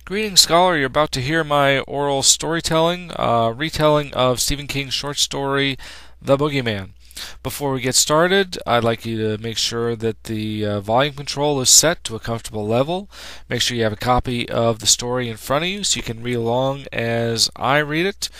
Greetings, scholar. You're about to hear my oral storytelling, retelling of Stephen King's short story, The Boogeyman. Before we get started, I'd like you to make sure that the volume control is set to a comfortable level. Make sure you have a copy of the story in front of you so you can read along as I read it.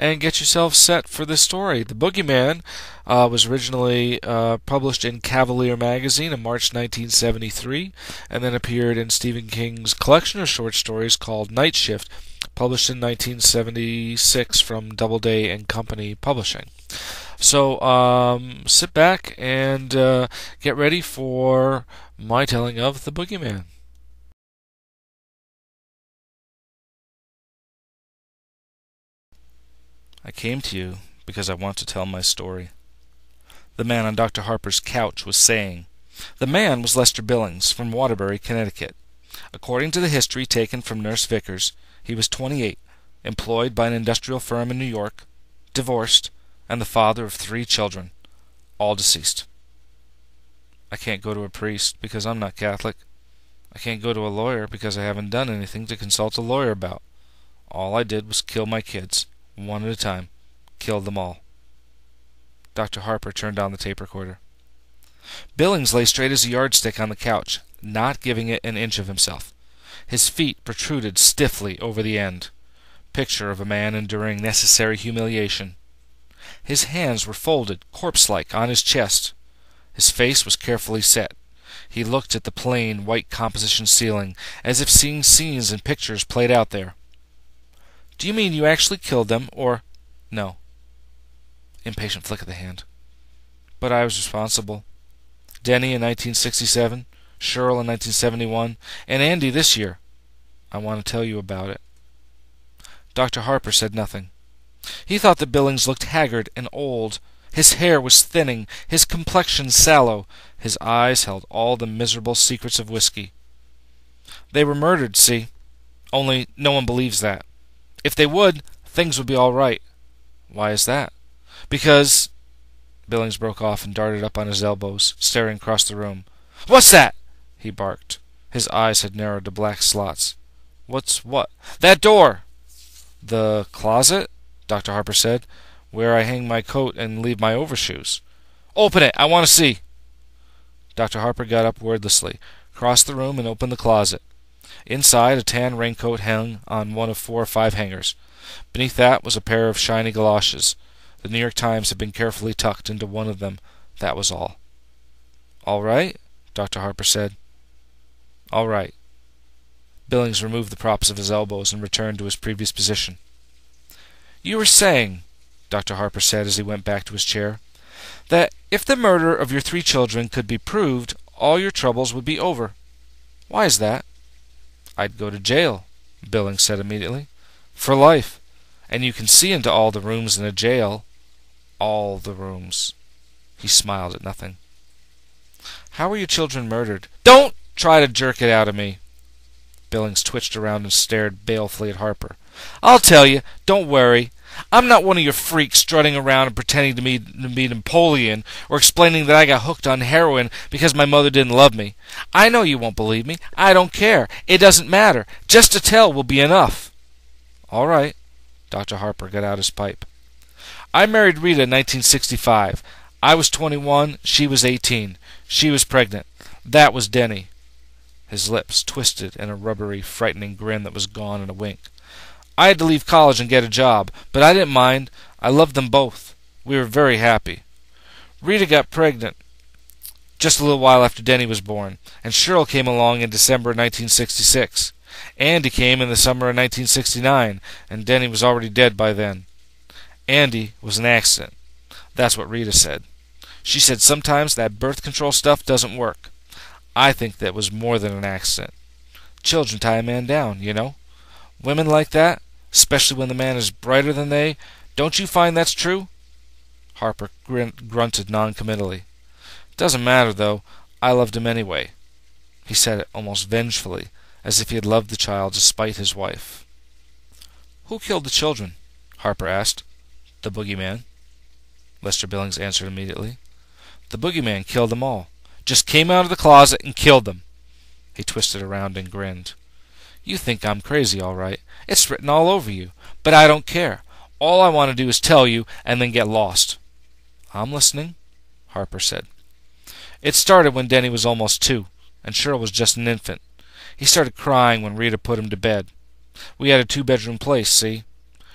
And get yourself set for this story. The Boogeyman was originally published in Cavalier magazine in March 1973, and then appeared in Stephen King's collection of short stories called Night Shift, published in 1976 from Doubleday and Company Publishing. So sit back and get ready for my telling of The Boogeyman. I came to you because I want to tell my story. The man on Dr. Harper's couch was saying. The man was Lester Billings from Waterbury, Connecticut. According to the history taken from Nurse Vickers, he was 28, employed by an industrial firm in New York, divorced, and the father of 3 children, all deceased. I can't go to a priest because I'm not Catholic. I can't go to a lawyer because I haven't done anything to consult a lawyer about. All I did was kill my kids. One at a time. Killed them all. Dr. Harper turned on the tape recorder. Billings lay straight as a yardstick on the couch, not giving it an inch of himself. His feet protruded stiffly over the end. Picture of a man enduring necessary humiliation. His hands were folded, corpse-like, on his chest. His face was carefully set. He looked at the plain, white composition ceiling, as if seeing scenes and pictures played out there. Do you mean you actually killed them, or... No. Impatient flick of the hand. But I was responsible. Denny in 1967, Cheryl in 1971, and Andy this year. I want to tell you about it. Dr. Harper said nothing. He thought that Billings looked haggard and old. His hair was thinning, his complexion sallow. His eyes held all the miserable secrets of whiskey. They were murdered, see? Only no one believes that. If they would, things would be all right. Why is that? Because... Billings broke off and darted up on his elbows, staring across the room. What's that? He barked. His eyes had narrowed to black slots. What's what? That door! The closet? Dr. Harper said. Where I hang my coat and leave my overshoes. Open it! I want to see! Dr. Harper got up wordlessly, crossed the room, and opened the closet. Inside, a tan raincoat hung on one of 4 or 5 hangers. Beneath that was a pair of shiny galoshes. The New York Times had been carefully tucked into one of them. That was all. All right, Dr. Harper said. All right. Billings removed the props of his elbows and returned to his previous position. You were saying, Dr. Harper said as he went back to his chair, that if the murder of your 3 children could be proved, all your troubles would be over. Why is that? I'd go to jail, Billings said immediately. For life. And you can see into all the rooms in a jail. All the rooms. He smiled at nothing. How were your children murdered? Don't try to jerk it out of me. Billings twitched around and stared balefully at Harper. I'll tell you. Don't worry. I'm not one of your freaks strutting around and pretending to be Napoleon, or explaining that I got hooked on heroin because my mother didn't love me. I know you won't believe me. I don't care. It doesn't matter. Just to tell will be enough. All right. Dr. Harper got out his pipe. I married Rita in 1965. I was 21. She was 18. She was pregnant. That was Denny. His lips twisted in a rubbery, frightening grin that was gone in a wink. I had to leave college and get a job, but I didn't mind. I loved them both. We were very happy. Rita got pregnant just a little while after Denny was born, and Cheryl came along in December of 1966. Andy came in the summer of 1969, and Denny was already dead by then. Andy was an accident. That's what Rita said. She said sometimes that birth control stuff doesn't work. I think that was more than an accident. Children tie a man down, you know. Women like that, especially when the man is brighter than they, don't you find that's true? Harper grunted noncommittally. Doesn't matter, though. I loved him anyway. He said it almost vengefully, as if he had loved the child despite his wife. Who killed the children? Harper asked. The Boogeyman. Lester Billings answered immediately. The Boogeyman killed them all. Just came out of the closet and killed them. He twisted around and grinned. You think I'm crazy, all right. It's written all over you. But I don't care. All I want to do is tell you and then get lost." "I'm listening," Harper said. "It started when Denny was almost 2, and Cheryl was just an infant. He started crying when Rita put him to bed. We had a 2-bedroom place, see?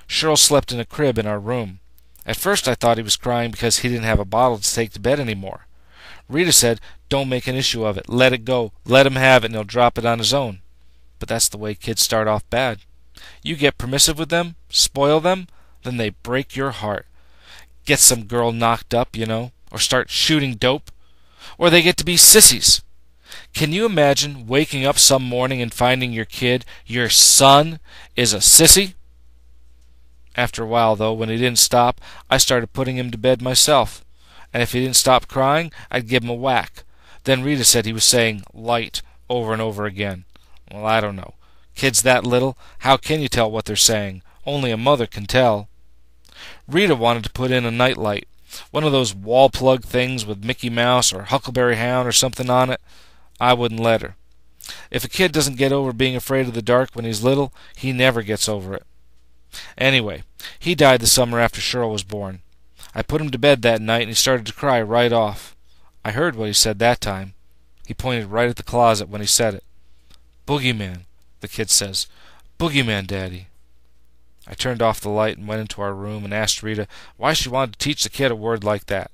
Cheryl slept in a crib in our room. At first I thought he was crying because he didn't have a bottle to take to bed anymore. Rita said, 'Don't make an issue of it. Let it go. Let him have it and he'll drop it on his own.' But that's the way kids start off bad. You get permissive with them, spoil them, then they break your heart. Get some girl knocked up, or start shooting dope. Or they get to be sissies. Can you imagine waking up some morning and finding your kid, your son, is a sissy?" After a while, though, when he didn't stop, I started putting him to bed myself. And if he didn't stop crying, I'd give him a whack. Then Rita said he was saying 'light' over and over again. Well, I don't know. Kids that little, how can you tell what they're saying? Only a mother can tell. Rita wanted to put in a night light, one of those wall plug things with Mickey Mouse or Huckleberry Hound or something on it. I wouldn't let her. If a kid doesn't get over being afraid of the dark when he's little, he never gets over it. Anyway, he died the summer after Cheryl was born. I put him to bed that night and he started to cry right off. I heard what he said that time. He pointed right at the closet when he said it. "Boogeyman," the kid says. "Boogeyman, Daddy." I turned off the light and went into our room and asked Rita why she wanted to teach the kid a word like that.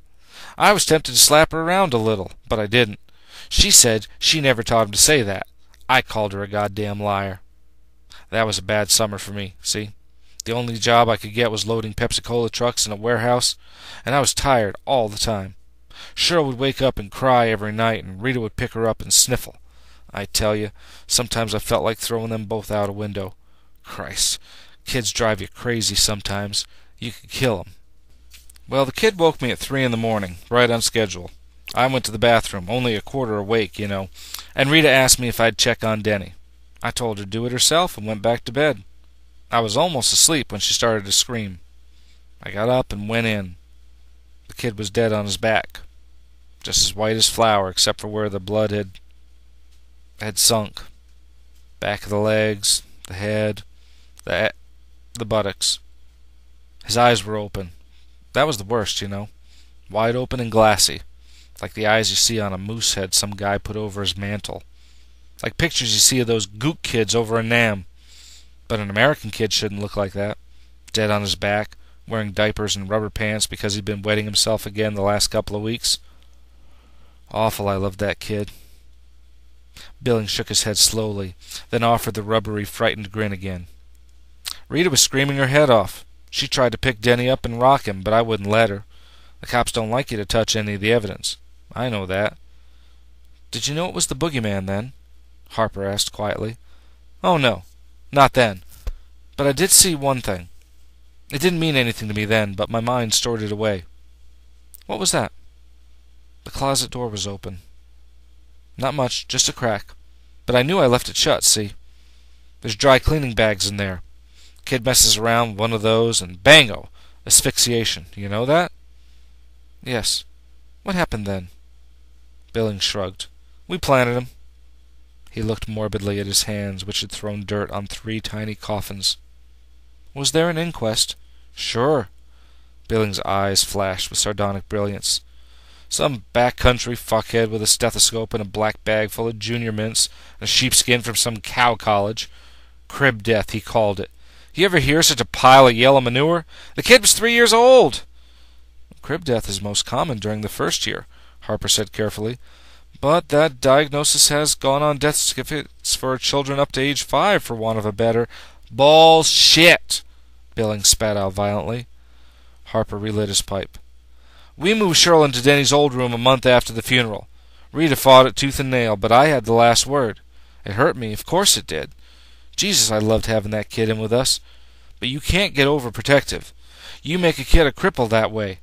I was tempted to slap her around a little, but I didn't. She said she never taught him to say that. I called her a goddamn liar. That was a bad summer for me, see? The only job I could get was loading Pepsi-Cola trucks in a warehouse, and I was tired all the time. Cheryl would wake up and cry every night, and Rita would pick her up and sniffle. I tell you, sometimes I felt like throwing them both out a window. Christ, kids drive you crazy sometimes. You could kill them. Well, the kid woke me at 3 in the morning, right on schedule. I went to the bathroom, only a quarter awake, and Rita asked me if I'd check on Denny. I told her to do it herself and went back to bed. I was almost asleep when she started to scream. I got up and went in. The kid was dead on his back, just as white as flour except for where the blood had sunk. Back of the legs, the head, the buttocks. His eyes were open. That was the worst, wide open and glassy, like the eyes you see on a moose head some guy put over his mantle. Like pictures you see of those gook kids over in Nam. But an American kid shouldn't look like that. Dead on his back, wearing diapers and rubber pants because he'd been wetting himself again the last couple of weeks. Awful, I loved that kid. Billings shook his head slowly, then offered the rubbery, frightened grin again. Rita was screaming her head off. She tried to pick Denny up and rock him, but I wouldn't let her. The cops don't like you to touch any of the evidence. I know that. "Did you know it was the Boogeyman then?" Harper asked quietly. "Oh, no. Not then. But I did see one thing. It didn't mean anything to me then, but my mind stored it away." "What was that?" "The closet door was open. Not much, just a crack. But I knew I left it shut, see? There's dry cleaning bags in there. Kid messes around with one of those, and bango! Asphyxiation. You know that?" "Yes. What happened then?" Billings shrugged. "We planted him." He looked morbidly at his hands, which had thrown dirt on 3 tiny coffins. "Was there an inquest?" "Sure." Billings' eyes flashed with sardonic brilliance. "Some back-country fuckhead with a stethoscope and a black bag full of junior mints and a sheepskin from some cow college. Crib death, he called it. You ever hear such a pile of yellow manure? The kid was 3 years old." "Crib death is most common during the first year," Harper said carefully. "But that diagnosis has gone on death certificates for children up to age 5, for want of a better—" "Bullshit!" Billings spat out violently. Harper relit his pipe. "We moved Cheryl into Denny's old room a month after the funeral. Rita fought it tooth and nail, but I had the last word. It hurt me, of course it did. Jesus, I loved having that kid in with us. But you can't get overprotective. You make a kid a cripple that way.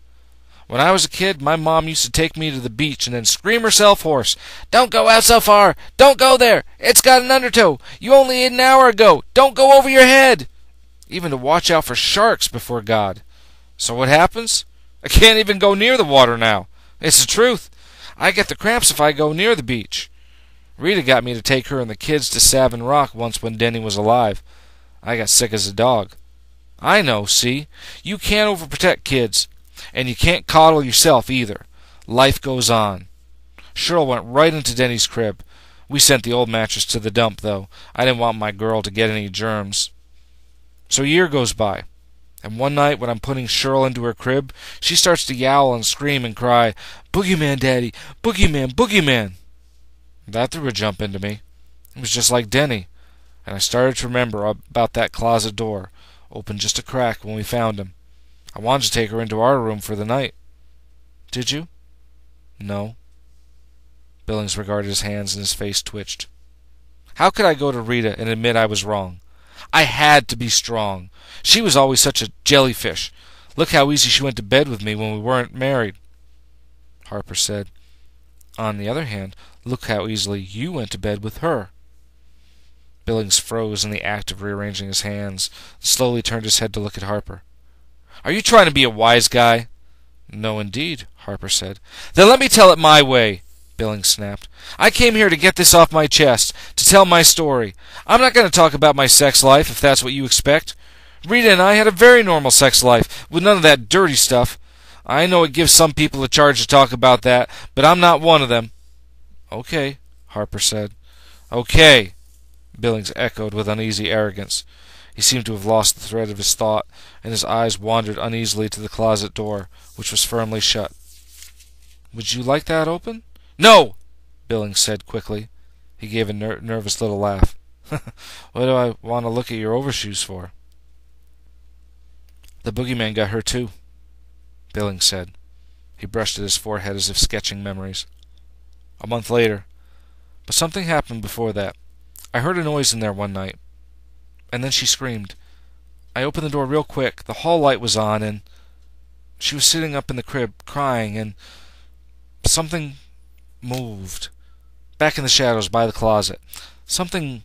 When I was a kid, my mom used to take me to the beach and then scream herself hoarse. 'Don't go out so far! Don't go there! It's got an undertow! You only ate an hour ago! Don't go over your head!' Even to watch out for sharks before God. So what happens? I can't even go near the water now. It's the truth. I get the cramps if I go near the beach. Rita got me to take her and the kids to Savin Rock once when Denny was alive. I got sick as a dog. I know, see? You can't overprotect kids. And you can't coddle yourself either. Life goes on. Cheryl went right into Denny's crib. We sent the old mattress to the dump, though. I didn't want my girl to get any germs. So a year goes by, and one night when I'm putting Cheryl into her crib, she starts to yowl and scream and cry, "Boogeyman, Daddy! Boogeyman! Boogeyman!" That threw a jump into me. It was just like Denny, and I started to remember about that closet door, open just a crack when we found him. I wanted to take her into our room for the night. Did you? No. Billings regarded his hands and his face twitched. How could I go to Rita and admit I was wrong? I had to be strong. She was always such a jellyfish. Look how easy she went to bed with me when we weren't married. Harper said, "On the other hand, look how easily you went to bed with her." Billings froze in the act of rearranging his hands, and slowly turned his head to look at Harper. "Are you trying to be a wise guy?" "No, indeed," Harper said. "Then let me tell it my way," Billings snapped. "I came here to get this off my chest, to tell my story. I'm not going to talk about my sex life, if that's what you expect. Rita and I had a very normal sex life, with none of that dirty stuff. I know it gives some people a charge to talk about that, but I'm not one of them." "Okay," Harper said. "Okay," Billings echoed with uneasy arrogance. He seemed to have lost the thread of his thought, and his eyes wandered uneasily to the closet door, which was firmly shut. "Would you like that open?" "No!" Billings said quickly. He gave a nervous little laugh. "What do I want to look at your overshoes for?" "The boogeyman got her too," Billings said. He brushed at his forehead as if sketching memories. "A month later. But something happened before that. I heard a noise in there one night. And then she screamed. I opened the door real quick. The hall light was on, and she was sitting up in the crib, crying, and something moved. Back in the shadows by the closet. Something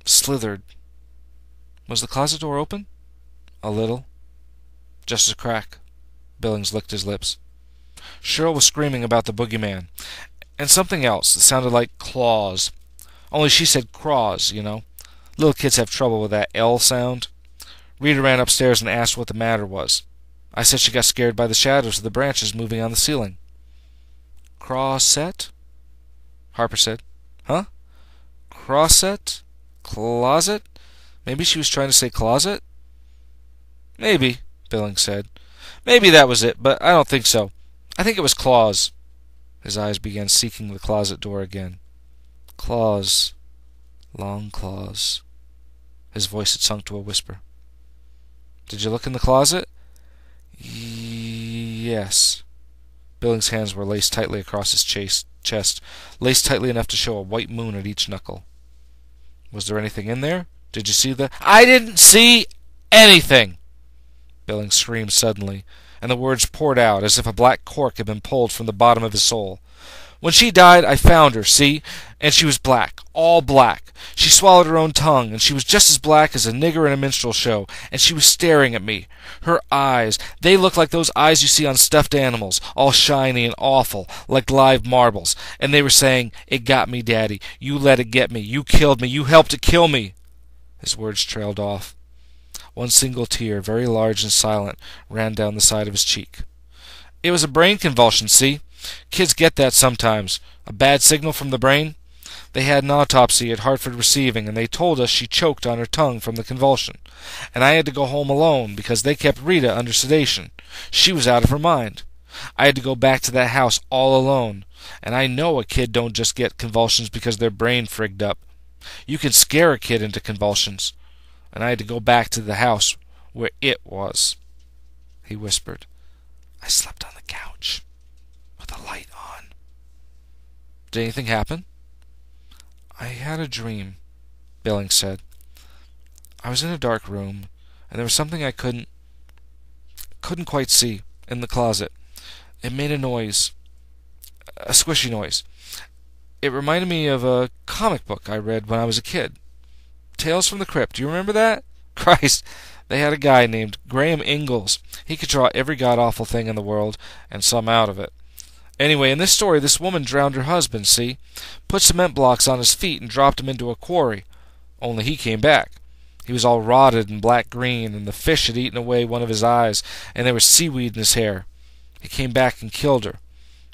slithered. Was the closet door open?" "A little. Just a crack." Billings licked his lips. "Cheryl was screaming about the boogeyman. And something else that sounded like claws. Only she said craws, you know. Little kids have trouble with that L sound. Rita ran upstairs and asked what the matter was. I said she got scared by the shadows of the branches moving on the ceiling." "Crosset?" Harper said. "Huh? Crosset? Closet? Maybe she was trying to say closet?" "Maybe," Billings said. "Maybe that was it, but I don't think so. I think it was claws." His eyes began seeking the closet door again. "Claws. Long claws." His voice had sunk to a whisper. "Did you look in the closet?" "Yes." Billings' hands were laced tightly across his chest, laced tightly enough to show a white moon at each knuckle. "Was there anything in there? Did you see the—" "I didn't see anything!" Billings screamed suddenly, and the words poured out as if a black cork had been pulled from the bottom of his soul. "When she died, I found her, see? And she was black, all black. She swallowed her own tongue, and she was just as black as a nigger in a minstrel show, and she was staring at me. Her eyes, they looked like those eyes you see on stuffed animals, all shiny and awful, like live marbles, and they were saying, 'It got me, Daddy. You let it get me. You killed me. You helped it kill me.'" His words trailed off. One single tear, very large and silent, ran down the side of his cheek. "It was a brain convulsion, see? Kids get that sometimes. A bad signal from the brain. They had an autopsy at Hartford Receiving, and they told us she choked on her tongue from the convulsion. And I had to go home alone, because they kept Rita under sedation. She was out of her mind. I had to go back to that house all alone. And I know a kid don't just get convulsions because their brain frigged up. You can scare a kid into convulsions. And I had to go back to the house where it was." He whispered, "I slept on the couch with the light on." "Did anything happen?" "I had a dream," Billings said. "I was in a dark room, and there was something I couldn't quite see in the closet. It made a noise, a squishy noise. It reminded me of a comic book I read when I was a kid. Tales from the Crypt. Do you remember that? Christ, they had a guy named Graham Ingalls. He could draw every god-awful thing in the world, and some out of it. Anyway, in this story, this woman drowned her husband, see? Put cement blocks on his feet and dropped him into a quarry. Only he came back. He was all rotted and black-green, and the fish had eaten away one of his eyes, and there was seaweed in his hair. He came back and killed her.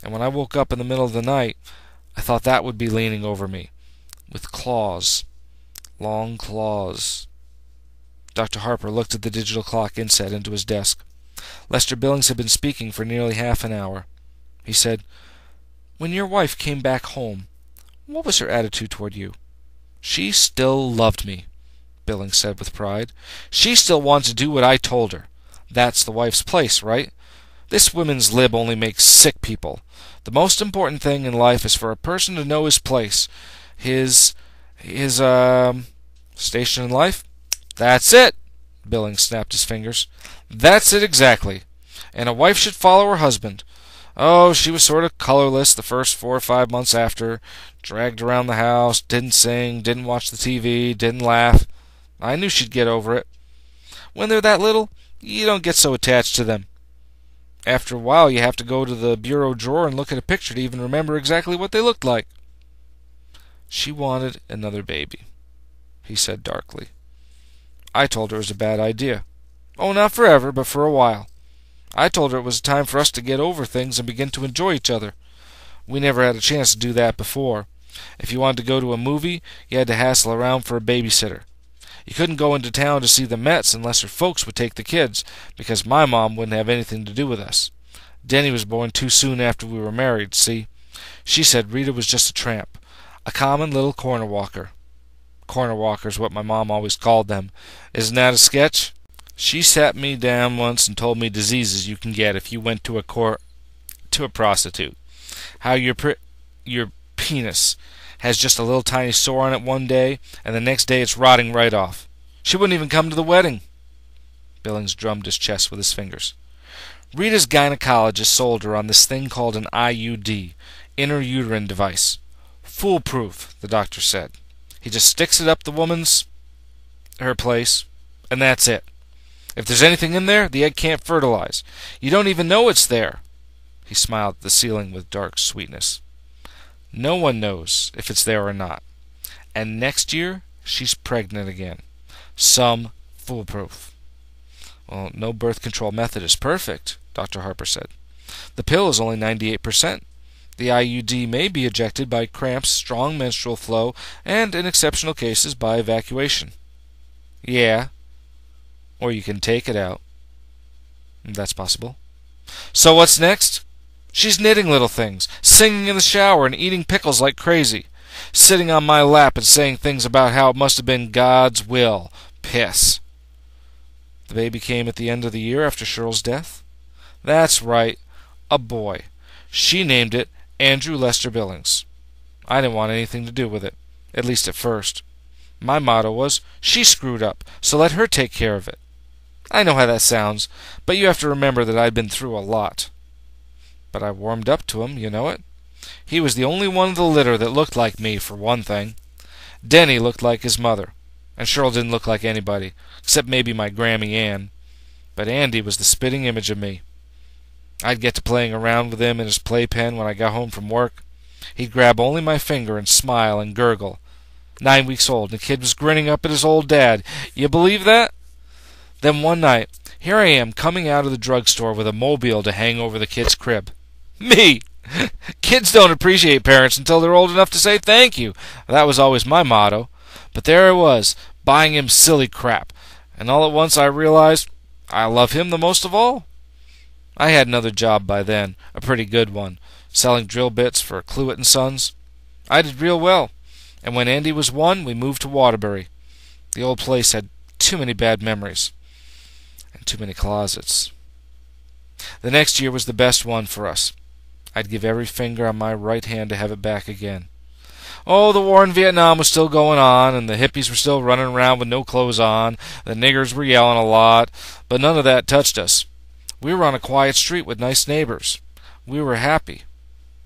And when I woke up in the middle of the night, I thought that would be leaning over me, with claws, long claws. Dr. Harper looked at the digital clock inset into his desk. Lester Billings had been speaking for nearly half an hour. He said, "When your wife came back home, what was her attitude toward you?" "She still loved me," Billings said with pride. "She still wanted to do what I told her. That's the wife's place, right? This women's lib only makes sick people. The most important thing in life is for a person to know his place, his station in life." "That's it!" Billings snapped his fingers. "That's it exactly. And a wife should follow her husband. Oh, she was sort of colorless the first 4 or 5 months after, dragged around the house, didn't sing, didn't watch the TV, didn't laugh. I knew she'd get over it. When they're that little, you don't get so attached to them. After a while, you have to go to the bureau drawer and look at a picture to even remember exactly what they looked like." "She wanted another baby," he said darkly. "I told her it was a bad idea. Oh, not forever, but for a while. I told her it was time for us to get over things and begin to enjoy each other. We never had a chance to do that before. If you wanted to go to a movie, you had to hassle around for a babysitter. You couldn't go into town to see the Mets unless her folks would take the kids, because my mom wouldn't have anything to do with us. Denny was born too soon after we were married, see? She said Rita was just a tramp, a common little corner walker. Corner walker's what my mom always called them. Isn't that a sketch? She sat me down once and told me diseases you can get if you went to a prostitute. How your penis has just a little tiny sore on it one day, and the next day it's rotting right off. She wouldn't even come to the wedding." Billings drummed his chest with his fingers. "Rita's gynecologist sold her on this thing called an IUD, intrauterine device. Foolproof, the doctor said. He just sticks it up the her place, and that's it. If there's anything in there, the egg can't fertilize. You don't even know it's there." He smiled at the ceiling with dark sweetness. "No one knows if it's there or not. And next year, she's pregnant again. Some foolproof." "Well, no birth control method is perfect," Dr. Harper said. "The pill is only 98%. The IUD may be ejected by cramps, strong menstrual flow, and, in exceptional cases, by evacuation." "Yeah. Or you can take it out." "That's possible." "So what's next? She's knitting little things, singing in the shower, and eating pickles like crazy, sitting on my lap and saying things about how it must have been God's will. Piss." "The baby came at the end of the year after Cheryl's death?" "That's right. A boy. She named it Andrew Lester Billings. I didn't want anything to do with it, at least at first. My motto was, she screwed up, so let her take care of it. I know how that sounds, but you have to remember that I'd been through a lot. But I warmed up to him, you know it. He was the only one of the litter that looked like me, for one thing. Denny looked like his mother, and Cheryl didn't look like anybody, except maybe my Grammy Ann. But Andy was the spitting image of me. I'd get to playing around with him in his playpen when I got home from work. He'd grab only my finger and smile and gurgle. 9 weeks old, and the kid was grinning up at his old dad. You believe that? Then one night, here I am coming out of the drugstore with a mobile to hang over the kid's crib. Me! Kids don't appreciate parents until they're old enough to say thank you. That was always my motto. But there I was, buying him silly crap. And all at once I realized I love him the most of all. I had another job by then, a pretty good one, selling drill bits for Cluett & Sons. I did real well, and when Andy was 1, we moved to Waterbury. The old place had too many bad memories, and too many closets. The next year was the best one for us. I'd give every finger on my right hand to have it back again. Oh, the war in Vietnam was still going on, and the hippies were still running around with no clothes on. The niggers were yelling a lot, but none of that touched us. We were on a quiet street with nice neighbors. We were happy,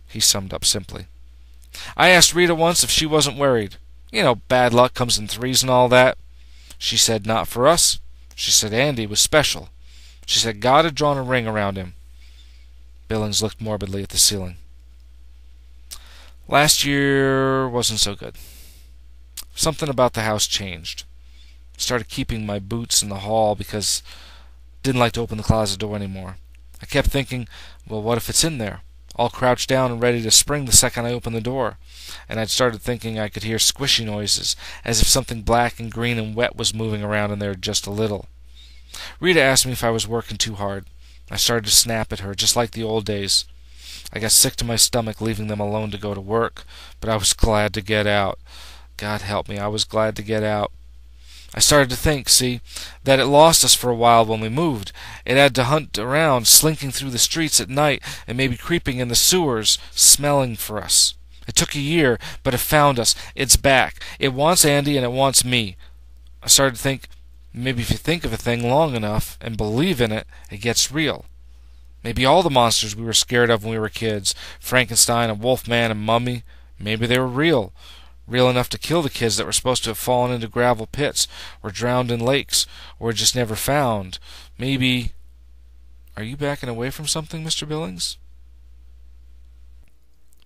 he summed up simply. I asked Rita once if she wasn't worried. You know, bad luck comes in threes and all that. She said not for us. She said Andy was special. She said God had drawn a ring around him. Billings looked morbidly at the ceiling. Last year wasn't so good. Something about the house changed. Started keeping my boots in the hall because didn't like to open the closet door anymore. I kept thinking, well, what if it's in there? All crouched down and ready to spring the second I opened the door. And I'd started thinking I could hear squishy noises, as if something black and green and wet was moving around in there just a little. Rita asked me if I was working too hard. I started to snap at her, just like the old days. I got sick to my stomach leaving them alone to go to work, but I was glad to get out. God help me, I was glad to get out. I started to think, see, that it lost us for a while when we moved. It had to hunt around, slinking through the streets at night, and maybe creeping in the sewers, smelling for us. It took a year, but it found us. It's back. It wants Andy, and it wants me. I started to think, maybe if you think of a thing long enough and believe in it, it gets real. Maybe all the monsters we were scared of when we were kids, Frankenstein and Wolfman and Mummy, maybe they were real. Real enough to kill the kids that were supposed to have fallen into gravel pits, or drowned in lakes, or just never found. Maybe... Are you backing away from something, Mr. Billings?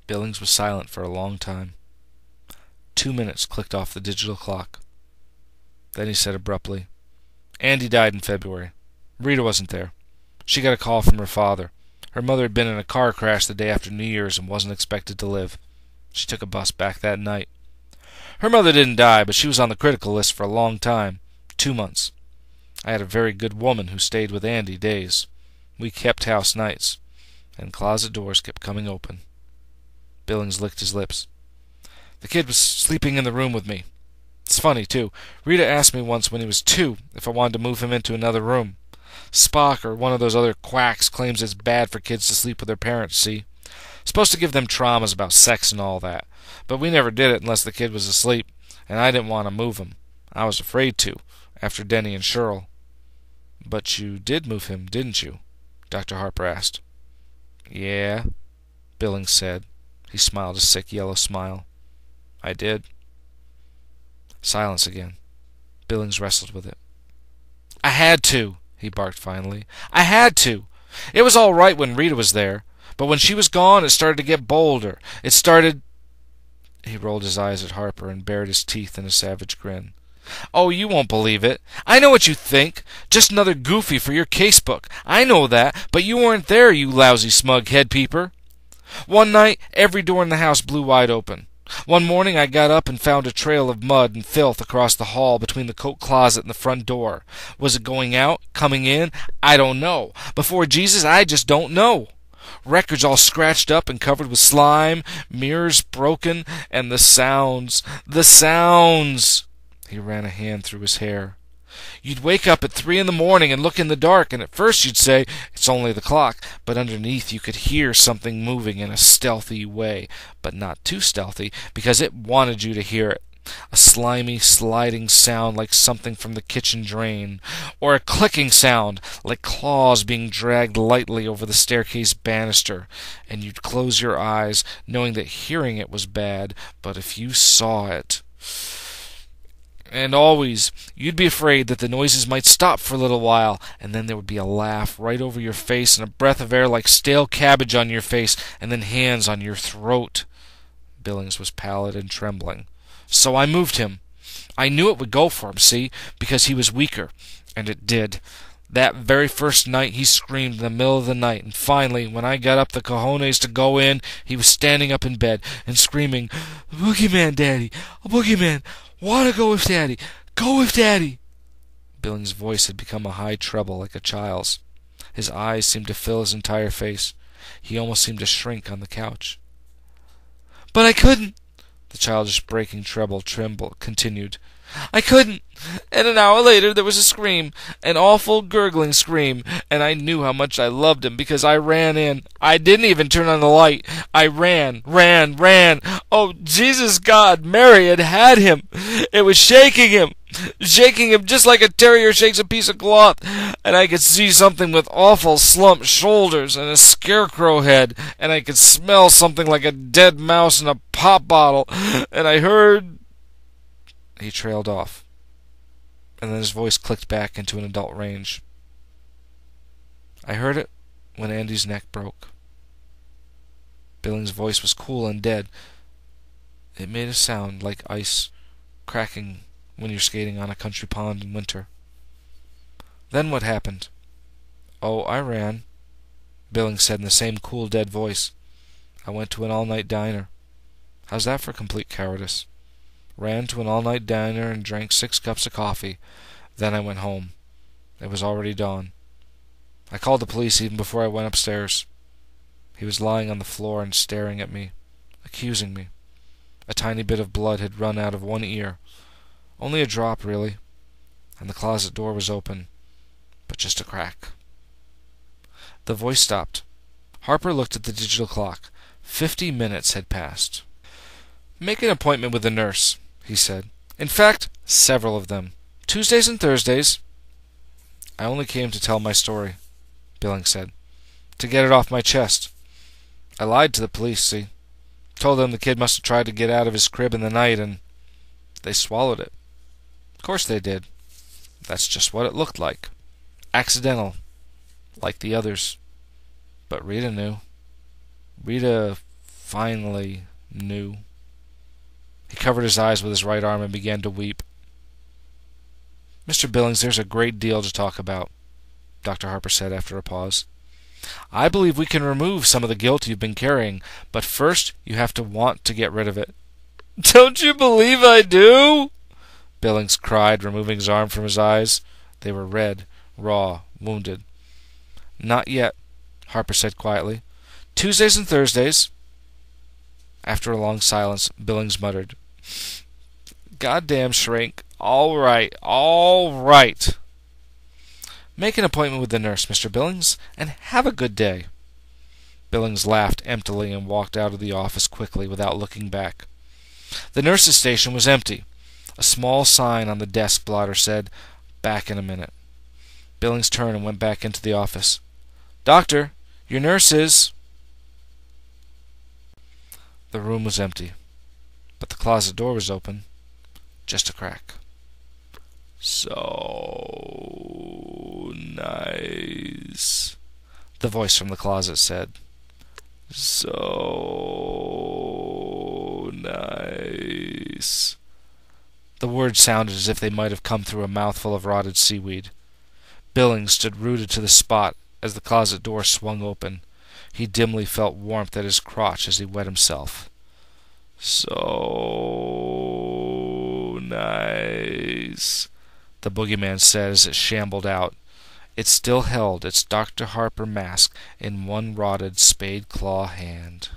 Billings was silent for a long time. 2 minutes clicked off the digital clock. Then he said abruptly, Andy died in February. Rita wasn't there. She got a call from her father. Her mother had been in a car crash the day after New Year's and wasn't expected to live. She took a bus back that night. Her mother didn't die, but she was on the critical list for a long time, 2 months. I had a very good woman who stayed with Andy days. We kept house nights, and closet doors kept coming open. Billings licked his lips. The kid was sleeping in the room with me. It's funny, too. Rita asked me once when he was 2 if I wanted to move him into another room. Spock, or one of those other quacks, claims it's bad for kids to sleep with their parents, see? Supposed to give them traumas about sex and all that. But we never did it unless the kid was asleep, and I didn't want to move him. I was afraid to, after Denny and Cheryl. But you did move him, didn't you? Dr. Harper asked. Yeah, Billings said. He smiled a sick yellow smile. I did. Silence again. Billings wrestled with it. I had to, he barked finally. I had to. It was all right when Rita was there, but when she was gone it started to get bolder. It started... He rolled his eyes at Harper and bared his teeth in a savage grin. Oh, you won't believe it. I know what you think. Just another goofy for your casebook. I know that, but you weren't there, you lousy smug head-peeper. One night, every door in the house blew wide open. One morning I got up and found a trail of mud and filth across the hall between the coat closet and the front door. Was it going out? Coming in? I don't know. Before Jesus, I just don't know. Records all scratched up and covered with slime, mirrors broken, and the sounds. The sounds! He ran a hand through his hair. You'd wake up at 3 in the morning and look in the dark, and at first you'd say, it's only the clock, but underneath you could hear something moving in a stealthy way, but not too stealthy, because it wanted you to hear it. A slimy, sliding sound like something from the kitchen drain, or a clicking sound like claws being dragged lightly over the staircase banister, and you'd close your eyes, knowing that hearing it was bad, but if you saw it... And always, you'd be afraid that the noises might stop for a little while, and then there would be a laugh right over your face and a breath of air like stale cabbage on your face, and then hands on your throat. Billings was pallid and trembling. So I moved him. I knew it would go for him, see, because he was weaker, and it did. That very first night he screamed in the middle of the night, and finally, when I got up the cojones to go in, he was standing up in bed and screaming, Boogeyman, Daddy! A boogeyman! Want to go with Daddy! Go with Daddy! Billings' voice had become a high treble like a child's. His eyes seemed to fill his entire face. He almost seemed to shrink on the couch. But I couldn't! The childish breaking treble continued. I couldn't! And an hour later there was a scream, an awful gurgling scream, and I knew how much I loved him because I ran in. I didn't even turn on the light. I ran. Oh, Jesus God, Mary had him. It was shaking him just like a terrier shakes a piece of cloth, and I could see something with awful slumped shoulders and a scarecrow head, and I could smell something like a dead mouse in a pop bottle, and I heard... He trailed off, and then his voice clicked back into an adult range. I heard it when Andy's neck broke. Billings' voice was cool and dead, It made a sound like ice cracking when you're skating on a country pond in winter. Then what happened? Oh, I ran, Billings said in the same cool, dead voice. I went to an all-night diner. How's that for complete cowardice? Ran to an all-night diner and drank 6 cups of coffee. Then I went home. It was already dawn. I called the police even before I went upstairs. He was lying on the floor and staring at me, accusing me. A tiny bit of blood had run out of one ear. Only a drop, really. And the closet door was open, but just a crack. The voice stopped. Harper looked at the digital clock. 50 minutes had passed. Make an appointment with the nurse, he said. In fact, several of them. Tuesdays and Thursdays. I only came to tell my story, Billings said. To get it off my chest. I lied to the police, see? Told them the kid must have tried to get out of his crib in the night, and they swallowed it. Of course they did. That's just what it looked like. Accidental. Like the others. But Rita knew. Rita finally knew. He covered his eyes with his right arm and began to weep. Mr. Billings, there's a great deal to talk about, Dr. Harper said after a pause. I believe we can remove some of the guilt you've been carrying, but first you have to want to get rid of it. Don't you believe I do? Billings cried, removing his arm from his eyes. They were red, raw, wounded. Not yet, Harper said quietly. Tuesdays and Thursdays. After a long silence, Billings muttered, Goddamn shrink. All right, all right. Make an appointment with the nurse, Mr. Billings, and have a good day. Billings laughed emptily and walked out of the office quickly without looking back. The nurse's station was empty. A small sign on the desk blotter said, Back in a minute. Billings turned and went back into the office. Doctor, your nurse is... The room was empty, but the closet door was open, just a crack. So nice, the voice from the closet said. So nice. The words sounded as if they might have come through a mouthful of rotted seaweed. Billings stood rooted to the spot as the closet door swung open. He dimly felt warmth at his crotch as he wet himself. So nice, the boogeyman said as it shambled out. It still held its Dr. Harper mask in one rotted spade-claw hand.